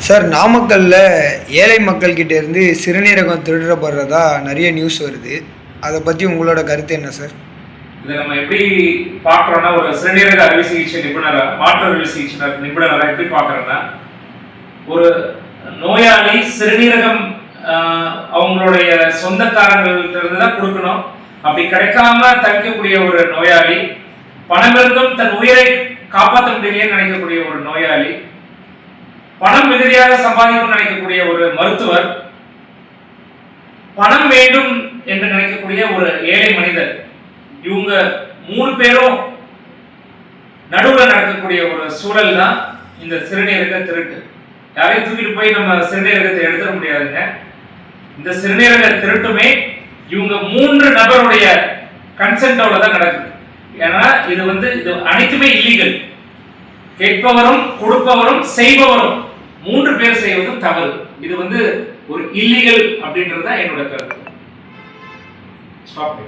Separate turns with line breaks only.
Sir, நாமக்கல்ல ஏழை மக்கள்கிட்ட இருந்து சிறுநீரகம் திருடப்படுறதா நிறைய நியூஸ் வருது. அதை பற்றி உங்களோட கருத்து என்ன சார்?
இதை நம்ம எப்படி பார்க்குறோன்னா, ஒரு சிறுநீரக அறுவை சிகிச்சை நிபுணராக, மாற்று அறுவை சிகிச்சை நிபுணராக எப்படி பார்க்குறோன்னா, ஒரு நோயாளி சிறுநீரகம் அவங்களுடைய சொந்தக்காரங்கள்ட்ட இருந்து தான் கொடுக்கணும். அப்படி கிடைக்காம தவிக்கக்கூடிய ஒரு நோயாளி, பணமிருந்தும் தன் உயிரை காப்பாற்ற முடியலையே நினைக்கக்கூடிய ஒரு நோயாளி, பணம் மிகுதியாக சம்பாதிக்கணும்னு நினைக்கக்கூடிய ஒரு மருத்துவர், பணம் வேண்டும் என்று நினைக்கக்கூடிய ஒரு ஏழை மனிதர், இவங்க 3 பேரும் நடுவில் நடக்கக்கூடிய ஒரு சூழல் தான் இந்த சிறுநீரக திருட்டு. யாரையும் தூக்கிட்டு போய் நம்ம சிறுநீரகத்தை எடுத்துட முடியாதுங்க. இந்த சிறுநீரக திருட்டுமே இவங்க 3 நபருடைய கன்சென்டோட தான் நடக்குது. ஏன்னா இது அனைத்துமே இல்லீகல். கேட்பவரும் கொடுப்பவரும் செய்பவரும் 3 பேர் செய்வதும் தவறு. இது ஒரு இல்லீகல் அப்படின்றது தான் என்னோட கருத்து. ஸ்டாப்.